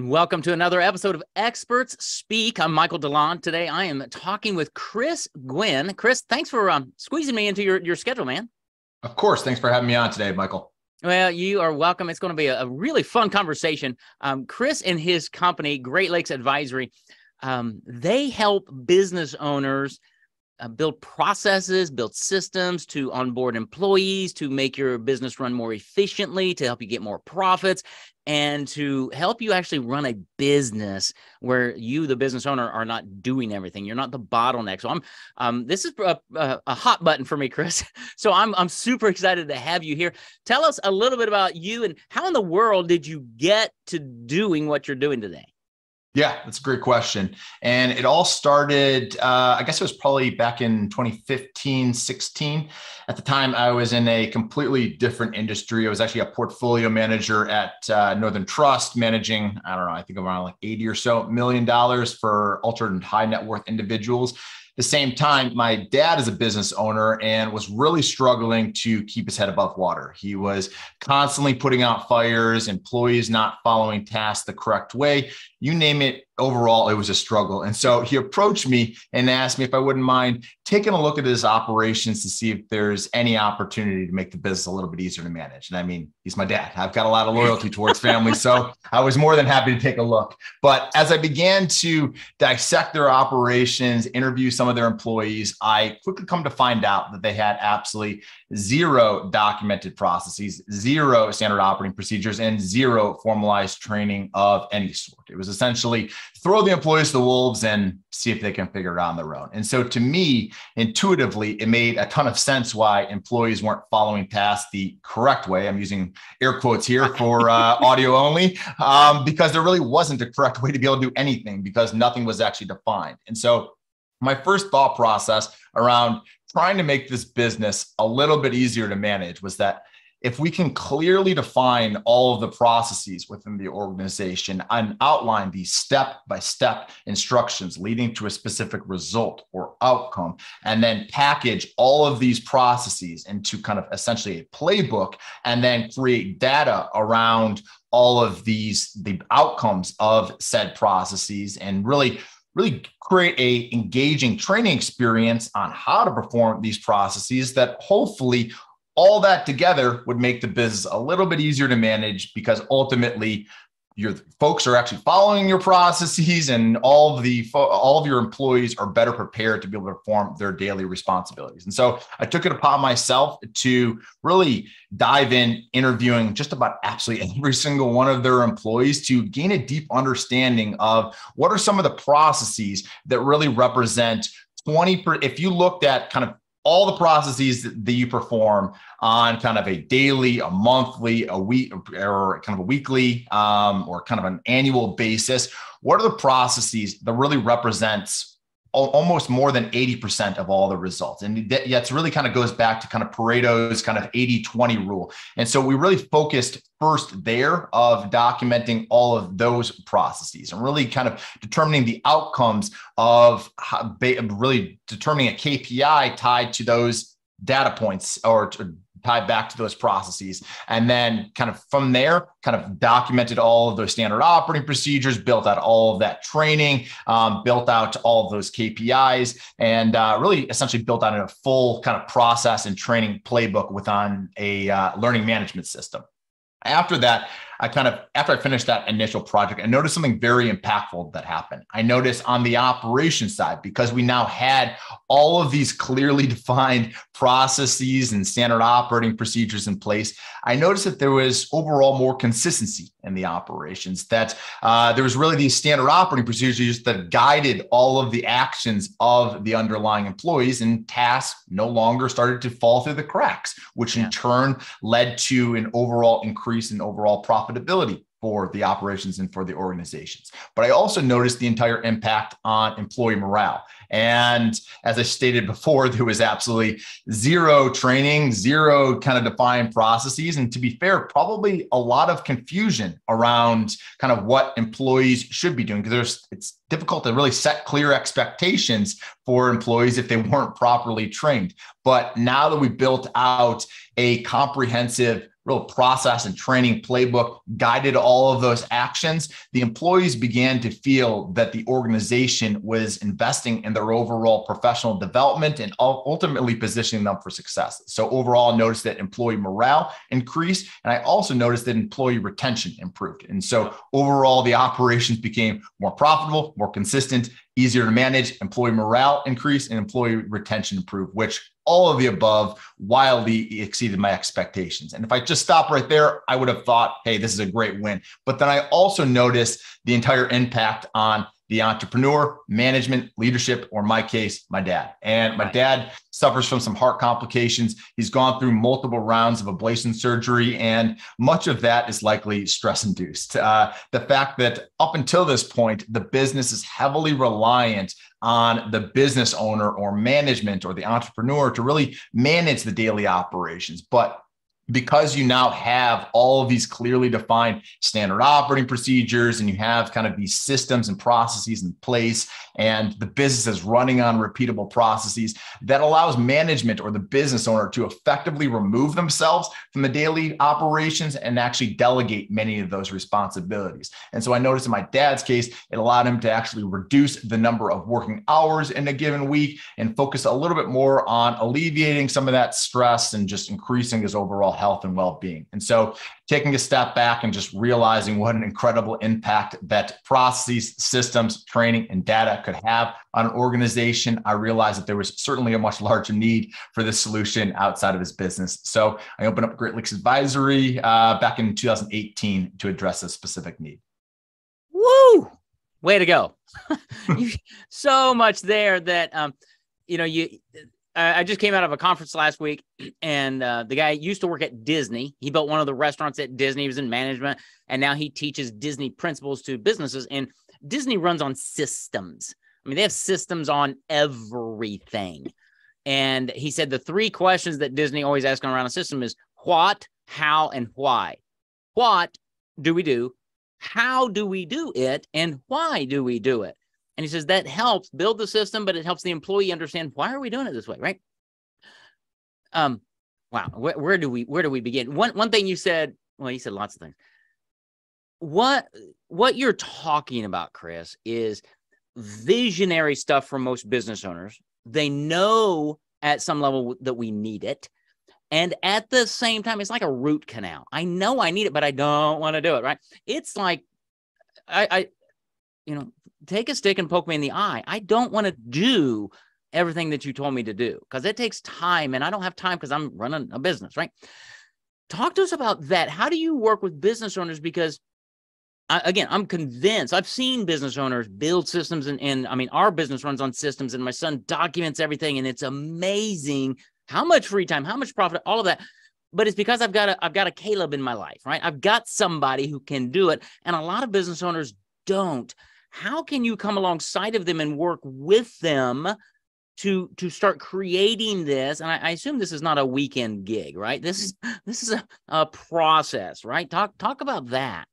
Welcome to another episode of Experts Speak. I'm Michael DeLon. Today I am talking with Chris Gwinn. Chris, thanks for squeezing me into your schedule, man. Of course. Thanks for having me on today, Michael. Well, you are welcome. It's going to be a really fun conversation. Chris and his company, Great Lakes Advisory, they help business owners build processes, build systems to onboard employees, to make your business run more efficiently, to help you get more profits, and to help you actually run a business where you, the business owner, are not doing everything. You're not the bottleneck. So this is a hot button for me, Chris. So I'm super excited to have you here. Tell us a little bit about you and how in the world did you get to doing what you're doing today? Yeah, that's a great question. And it all started, I guess it was probably back in 2015, 16. At the time, I was in a completely different industry. I was actually a portfolio manager at Northern Trust, managing, I don't know, I think around like $80 million for ultra and high net worth individuals. At the same time, my dad is a business owner and was really struggling to keep his head above water. He was constantly putting out fires, employees not following tasks the correct way. You name it, overall, it was a struggle. And so he approached me and asked me if I wouldn't mind taking a look at his operations to see if there's any opportunity to make the business a little bit easier to manage. And I mean, he's my dad. I've got a lot of loyalty towards family. So I was more than happy to take a look. But as I began to dissect their operations, interview some of their employees, I quickly come to find out that they had absolutely zero documented processes, zero standard operating procedures, and zero formalized training of any sort. It was essentially throw the employees to the wolves and see if they can figure it out on their own. And so to me, intuitively, it made a ton of sense why employees weren't following tasks the correct way. I'm using air quotes here for audio only, because there really wasn't a correct way to be able to do anything because nothing was actually defined. And so my first thought process around trying to make this business a little bit easier to manage was that if we can clearly define all of the processes within the organization and outline these step-by-step instructions leading to a specific result or outcome, and then package all of these processes into kind of essentially a playbook, and then create data around all of the outcomes of said processes, and really create a engaging training experience on how to perform these processes, that hopefully all that together would make the business a little bit easier to manage, because ultimately your folks are actually following your processes, and all of your employees are better prepared to be able to perform their daily responsibilities. And so I took it upon myself to really dive in, interviewing just about absolutely every single one of their employees to gain a deep understanding of what are some of the processes that really represent if you looked at kind of all the processes that you perform on kind of a daily, a monthly, a week, or kind of a weekly, or kind of an annual basis, what are the processes that really represents almost more than 80% of all the results? And that's really kind of goes back to kind of Pareto's kind of 80-20 rule. And so we really focused first there of documenting all of those processes and really kind of determining the outcomes of really determining a KPI tied to those data points, or tied back to those processes. And then kind of from there, kind of documented all of those standard operating procedures, built out all of that training, built out all of those KPIs, and really essentially built out a full kind of process and training playbook within a learning management system. After that, after I finished that initial project, I noticed something very impactful that happened. I noticed on the operations side, because we now had all of these clearly defined processes and standard operating procedures in place, I noticed that there was overall more consistency in the operations, that there was really these standard operating procedures that guided all of the actions of the underlying employees, and tasks no longer started to fall through the cracks, which in turn led to an overall increase in overall profitability for the operations and for the organizations. But I also noticed the entire impact on employee morale. And as I stated before, there was absolutely zero training, zero kind of defined processes. And to be fair, probably a lot of confusion around kind of what employees should be doing, because it's difficult to really set clear expectations for employees if they weren't properly trained. But now that we built out a comprehensive real process and training playbook, guided all of those actions, the employees began to feel that the organization was investing in their overall professional development and ultimately positioning them for success. So overall, I noticed that employee morale increased, and I also noticed that employee retention improved. And so overall, the operations became more profitable, more consistent, easier to manage, employee morale increased, and employee retention improved, which all of the above wildly exceeded my expectations. And if I just stop right there, I would have thought, hey, this is a great win. But then I also noticed the entire impact on the entrepreneur, management, leadership, or in my case, my dad. And my dad suffers from some heart complications. He's gone through multiple rounds of ablation surgery, and much of that is likely stress-induced. The fact that up until this point, the business is heavily reliant on the business owner or management or the entrepreneur to really manage the daily operations. But because you now have all of these clearly defined standard operating procedures, and you have kind of these systems and processes in place, and the business is running on repeatable processes, that allows management or the business owner to effectively remove themselves from the daily operations and actually delegate many of those responsibilities. And so I noticed in my dad's case, it allowed him to actually reduce the number of working hours in a given week and focus a little bit more on alleviating some of that stress and just increasing his overall health and well-being. And so taking a step back and just realizing what an incredible impact that processes, systems, training, and data could have on an organization, I realized that there was certainly a much larger need for this solution outside of his business. So I opened up Great Lakes Advisory back in 2018 to address this specific need. Woo! Way to go. So much there that, I just came out of a conference last week, and the guy used to work at Disney. He built one of the restaurants at Disney. He was in management, and now he teaches Disney principles to businesses. And Disney runs on systems. I mean, they have systems on everything. And he said the three questions that Disney always asks around a system is what, how, and why. What do we do? How do we do it? And why do we do it? And he says that helps build the system, but it helps the employee understand, why are we doing it this way, right? Wow, where do we begin? One thing you said, well, you said lots of things. What you're talking about, Chris, is visionary stuff for most business owners. They know at some level that we need it. And at the same time, it's like a root canal. I know I need it, but I don't want to do it, right? It's like, take a stick and poke me in the eye. I don't want to do everything that you told me to do because it takes time, and I don't have time because I'm running a business, right? Talk to us about that. How do you work with business owners? Because I'm convinced I've seen business owners build systems, and I mean, our business runs on systems, and my son documents everything, and it's amazing how much free time, how much profit, all of that. But it's because I've got a Caleb in my life, right? I've got somebody who can do it, and a lot of business owners don't. How can you come alongside of them and work with them to start creating this? And I assume this is not a weekend gig, right? This is a process, right? Talk about that.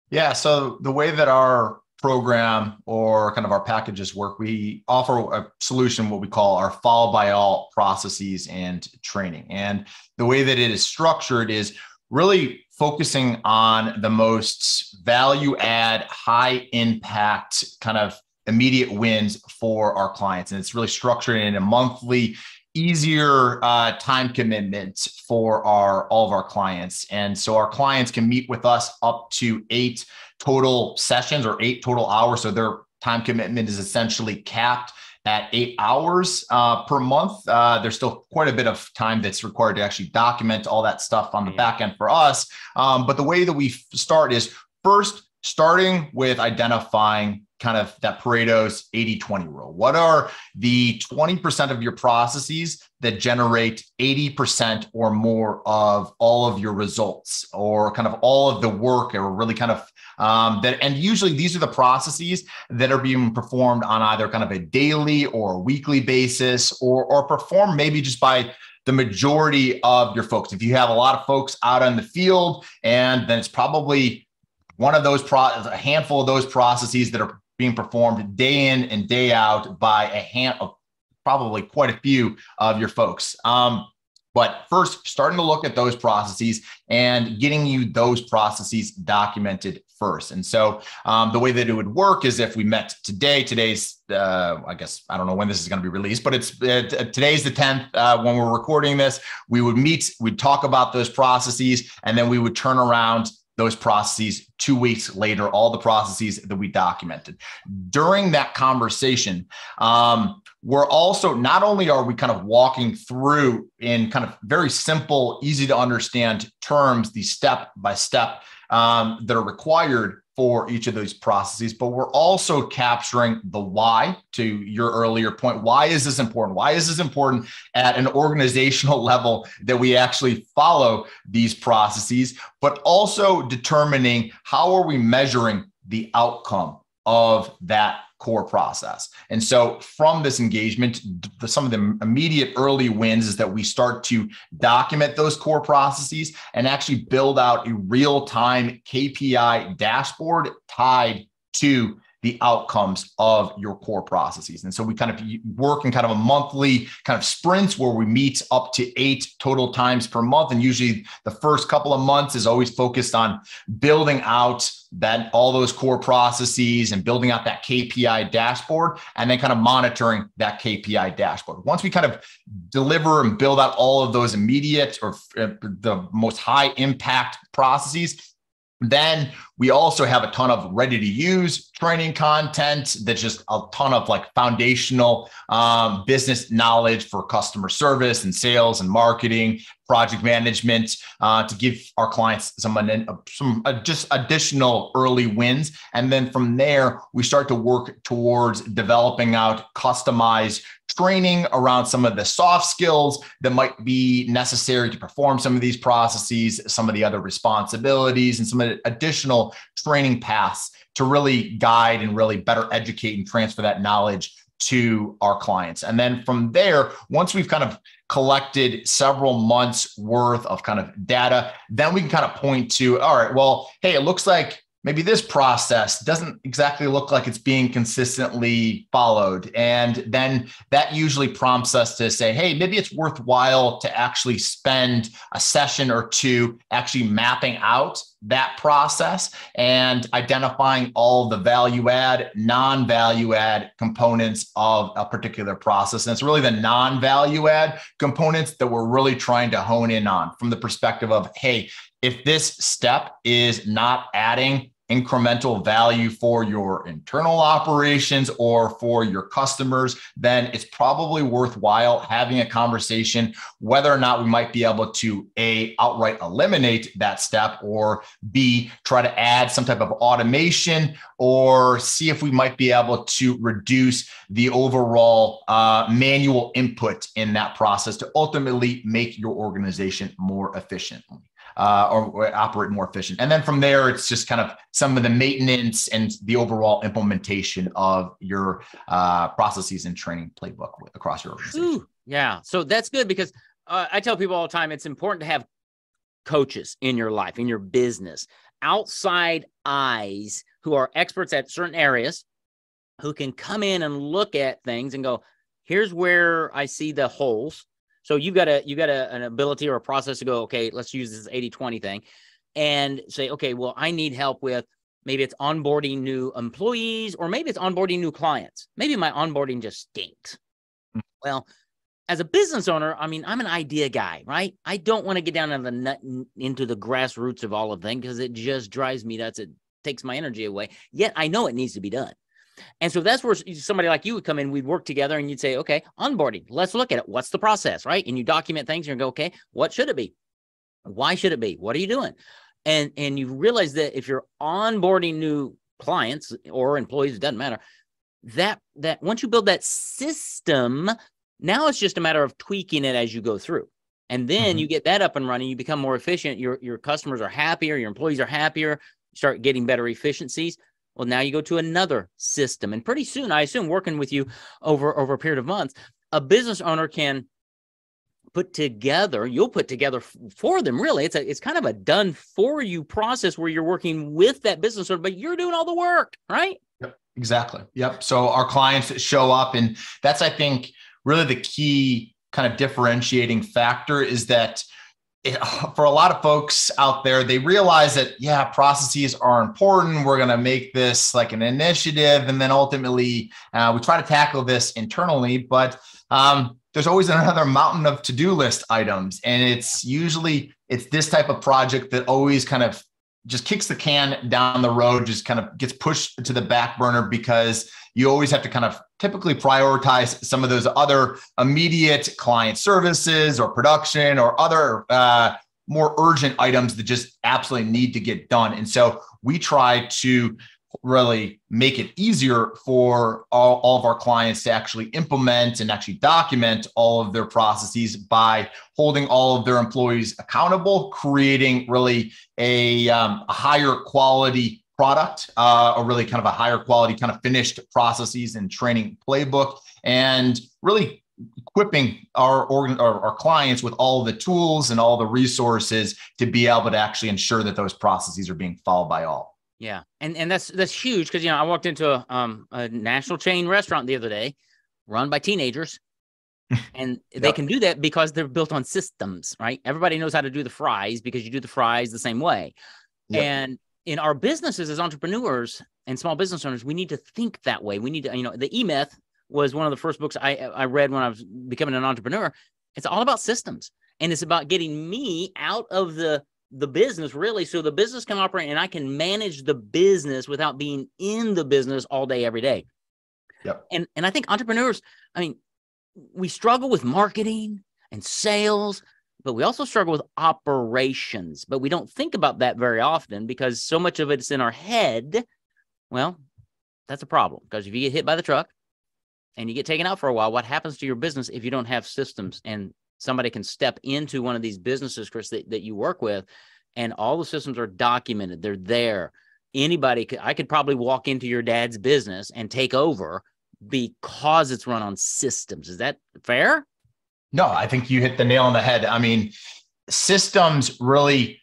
Yeah. So the way that our program or kind of our packages work, we offer a solution, what we call our follow by all processes and training. And the way that it is structured is really focusing on the most value add, high impact kind of immediate wins for our clients. And it's really structured in a monthly, easier time commitment for all of our clients. And so our clients can meet with us up to 8 total sessions or 8 total hours. So their time commitment is essentially capped at 8 hours per month. There's still quite a bit of time that's required to actually document all that stuff on the back end for us. But the way that we start is first starting with identifying kind of that Pareto's 80-20 rule. What are the 20% of your processes that generate 80% or more of all of your results, or kind of all of the work, or really kind of that? And usually these are the processes that are being performed on either kind of a daily or a weekly basis, or performed maybe just by the majority of your folks. If you have a lot of folks out on the field, and then it's probably one of those a handful of those processes that are being performed day in and day out by probably quite a few of your folks. But first, starting to look at those processes and getting you those processes documented first. And so the way that it would work is, if we met today's, I guess, I don't know when this is going to be released, but it's today's the 10th when we're recording this. We would meet, we'd talk about those processes, and then we would turn around those processes 2 weeks later, all the processes that we documented. During that conversation, we're also, not only are we kind of walking through in kind of very simple, easy to understand terms, the step-by-step that are required for each of those processes, but we're also capturing the why. To your earlier point, why is this important? Why is this important at an organizational level that we actually follow these processes, but also determining how are we measuring the outcome of that core process. And so from this engagement, some of the immediate early wins is that we start to document those core processes and actually build out a real-time KPI dashboard tied to the outcomes of your core processes. And so we kind of work in kind of a monthly kind of sprints where we meet up to 8 total times per month. And usually the first couple of months is always focused on building out all those core processes and building out that KPI dashboard, and then kind of monitoring that KPI dashboard. Once we kind of deliver and build out all of those immediate or the most high impact processes, then we also have a ton of ready to use training content that's just a ton of like foundational business knowledge for customer service and sales and marketing, project management, to give our clients some just additional early wins. And then from there, we start to work towards developing out customized training around some of the soft skills that might be necessary to perform some of these processes, some of the other responsibilities, and some of the additional training paths to really guide and really better educate and transfer that knowledge to our clients. And then from there, once we've kind of collected several months worth of kind of data, then we can kind of point to, all right, well, hey, it looks like maybe this process doesn't exactly look like it's being consistently followed. And then that usually prompts us to say, hey, maybe it's worthwhile to actually spend a session or two actually mapping out that process and identifying all the value add, non-value add components of a particular process. And it's really the non-value add components that we're really trying to hone in on, from the perspective of, hey, if this step is not adding incremental value for your internal operations or for your customers, then it's probably worthwhile having a conversation whether or not we might be able to A, outright eliminate that step, or B, try to add some type of automation, or see if we might be able to reduce the overall manual input in that process to ultimately make your organization more efficient. Or operate more efficient. And then from there, it's just kind of some of the maintenance and the overall implementation of your processes and training playbook across your organization. Ooh, yeah. So that's good, because I tell people all the time, it's important to have coaches in your life, in your business, outside eyes who are experts at certain areas, who can come in and look at things and go, here's where I see the holes. So you got an ability or a process to go, okay, let's use this 80-20 thing and say, okay, well, I need help with, maybe it's onboarding new employees, or maybe it's onboarding new clients. Maybe my onboarding just stinks. Well, as a business owner, I mean, I'm an idea guy, right? I don't want to get down into the grassroots of all of things, because it just drives me nuts. It takes my energy away. Yet I know it needs to be done. And so that's where somebody like you would come in, we'd work together, and you'd say, okay, onboarding, let's look at it. What's the process, right? And you document things and you go, okay, what should it be? Why should it be? What are you doing? And you realize that if you're onboarding new clients or employees, it doesn't matter, that once you build that system, now it's just a matter of tweaking it as you go through. And then you get that up and running, you become more efficient. Your customers are happier, your employees are happier, you start getting better efficiencies. Well, now you go to another system. And pretty soon, I assume, working with you over a period of months, a business owner can you'll put together for them, really. It's kind of a done for you process where you're working with that business owner, but you're doing all the work, right? Yep, exactly. Yep. So our clients show up, and that's, I think, really the key kind of differentiating factor is that for a lot of folks out there, they realize that, yeah, processes are important. We're going to make this like an initiative. And then ultimately we try to tackle this internally, but there's always another mountain of to-do list items. And it's this type of project that always kind of just kicks the can down the road, just kind of gets pushed to the back burner because you always have to kind of typically prioritize some of those other immediate client services or production or other more urgent items that just absolutely need to get done. And so we try to really make it easier for all of our clients to actually implement and actually document all of their processes by holding all of their employees accountable, creating really a higher quality product, or really kind of a higher quality kind of finished processes and training playbook, and really equipping our clients with all the tools and all the resources to be able to actually ensure that those processes are being followed by all. Yeah. And that's huge because, I walked into a national chain restaurant the other day run by teenagers, and they can do that because they're built on systems, right? Everybody knows how to do the fries because you do the fries the same way. Yep. And in our businesses as entrepreneurs and small business owners, we need to think that way. We need to, the E-Myth was one of the first books I read when I was becoming an entrepreneur. It's all about systems, and it's about getting me out of the business, really, so the business can operate and I can manage the business without being in the business all day, every day. Yep. And I think entrepreneurs, we struggle with marketing and sales, but we also struggle with operations, but we don't think about that very often because so much of it's in our head. Well, that's a problem, because if you get hit by the truck and you get taken out for a while, what happens to your business if you don't have systems? And somebody can step into one of these businesses, Chris, that you work with, and all the systems are documented. They're there. I could probably walk into your dad's business and take over because it's run on systems. Is that fair? No, I think you hit the nail on the head. Systems really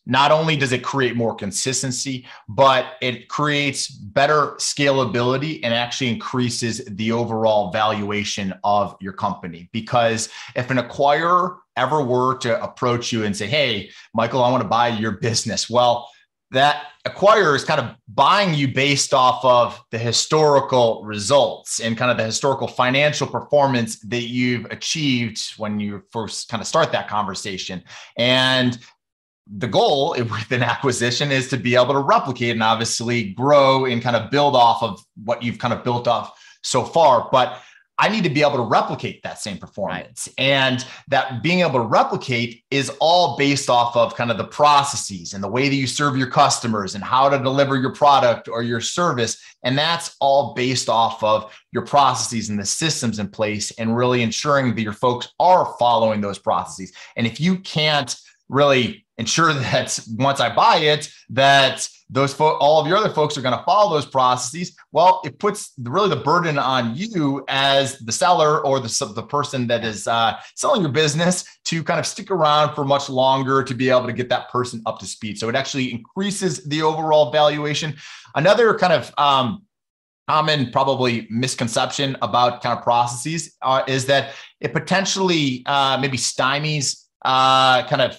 not only does it create more consistency, but it creates better scalability and actually increases the overall valuation of your company. Because if an acquirer ever were to approach you and say, hey, Michael, I want to buy your business, well, that acquirer is kind of buying you based off of the historical results and kind of the historical financial performance that you've achieved when you first kind of start that conversation. And the goal with an acquisition is to be able to replicate and obviously grow and kind of build off of what you've kind of built off so far. But I need to be able to replicate that same performance. Right. And that being able to replicate is all based off of kind of the processes and the way that you serve your customers and how to deliver your product or your service. And that's all based off of your processes and the systems in place, and really ensuring that your folks are following those processes. And if you can't really ensure that once I buy it, that all of your other folks are going to follow those processes, well, it puts really the burden on you as the seller or the person that is selling your business to kind of stick around for much longer to be able to get that person up to speed. So it actually increases the overall valuation. Another kind of common probably misconception about kind of processes is that it potentially maybe stymies kind of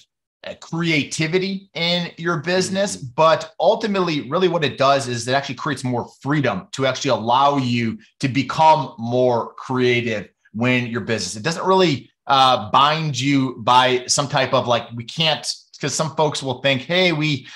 creativity in your business, but ultimately really what it does is it actually creates more freedom to actually allow you to become more creative when your business. It doesn't really bind you by some type of we can't, because some folks will think, hey, we've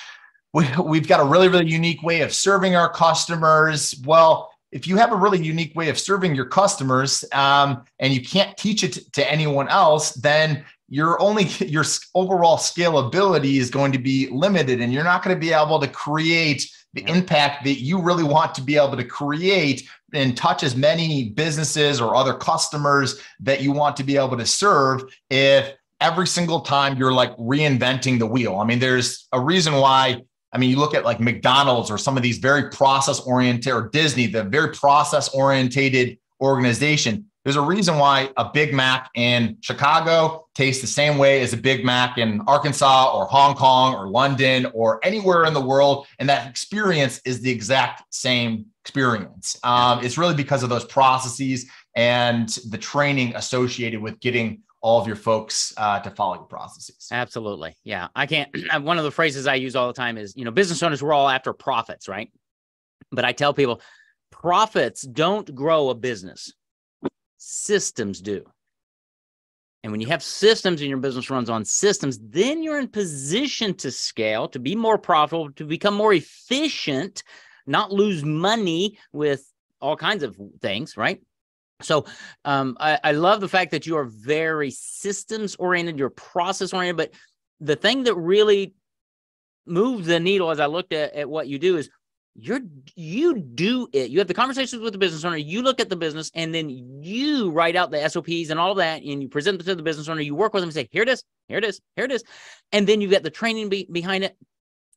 got a really, really unique way of serving our customers. Well, if you have a really unique way of serving your customers and you can't teach it to anyone else, then your overall scalability is going to be limited, and you're not going to be able to create the impact that you really want to be able to create and touch as many businesses or other customers that you want to be able to serve if every single time you're like reinventing the wheel. I mean, there's a reason why. I mean, you look at like McDonald's or some of these very process oriented, or Disney, the very process orientated organization. There's a reason why a Big Mac in Chicago tastes the same way as a Big Mac in Arkansas or Hong Kong or London or anywhere in the world. And that experience is the exact same experience. It's really because of those processes and the training associated with getting all of your folks to follow your processes. Absolutely. Yeah. I can't, one of the phrases I use all the time is, business owners, we're all after profits, right? But I tell people, profits don't grow a business. Systems do. And when you have systems and your business runs on systems, then you're in position to scale, to be more profitable, to become more efficient, not lose money with all kinds of things, right? So I love the fact that you are very systems oriented, you're process oriented, but the thing that really moved the needle as I looked at what you do is you do it. You have the conversations with the business owner, you look at the business, and then you write out the SOPs and all that, and you present them to the business owner, you work with them and say, here it is, here it is, here it is. And then you've got the training behind it.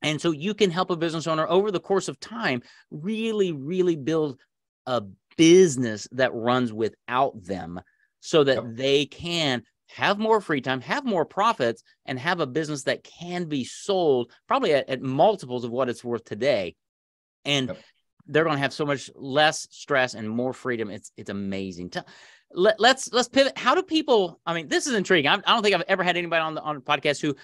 And so you can help a business owner over the course of time really, really build a business that runs without them so that they can have more free time, have more profits, and have a business that can be sold probably at multiples of what it's worth today. And they're going to have so much less stress and more freedom. It's amazing. Let's pivot. How do people, I mean, this is intriguing. I don't think I've ever had anybody on the podcast who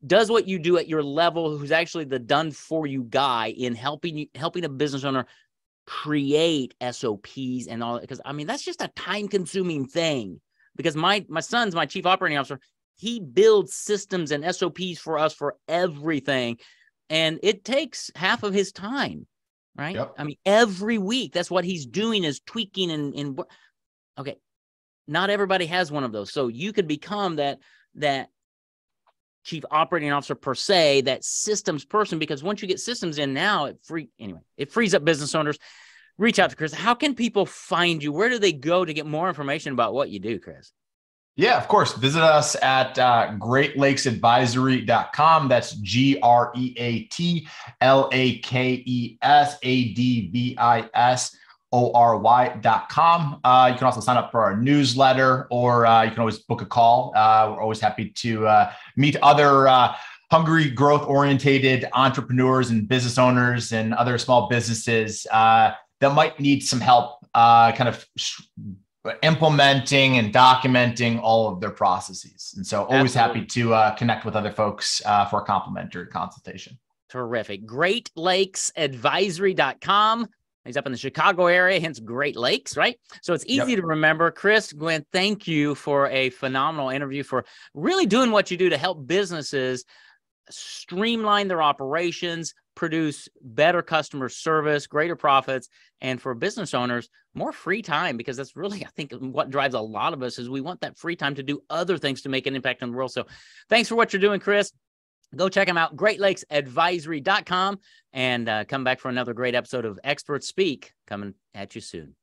does what you do at your level, who's actually the done for you guy in helping a business owner create SOPs and all that. Because I mean, that's just a time consuming thing, because my son's my chief operating officer. He builds systems and SOPs for us for everything. And it takes half of his time, right? I mean, every week, that's what he's doing, is tweaking and okay. Not everybody has one of those. So you could become that chief operating officer per se, that systems person, because once you get systems in now, it frees up business owners. Reach out to Chris. How can people find you? Where do they go to get more information about what you do, Chris? Yeah, of course. Visit us at greatlakesadvisory.com. That's GreatLakesadvisory.com. You can also sign up for our newsletter, or you can always book a call. We're always happy to meet other hungry, growth-orientated entrepreneurs and business owners and other small businesses that might need some help kind of implementing and documenting all of their processes. And so always happy to connect with other folks for a complimentary consultation. Terrific. GreatLakesAdvisory.com. He's up in the Chicago area, hence Great Lakes, right? So it's easy to remember. Chris, Gwinn, thank you for a phenomenal interview, for really doing what you do to help businesses streamline their operations, produce better customer service, greater profits, and for business owners, more free time, because that's really, I think, what drives a lot of us is we want that free time to do other things to make an impact on the world. So thanks for what you're doing, Chris. Go check them out, greatlakesadvisory.com, and come back for another great episode of Experts Speak coming at you soon.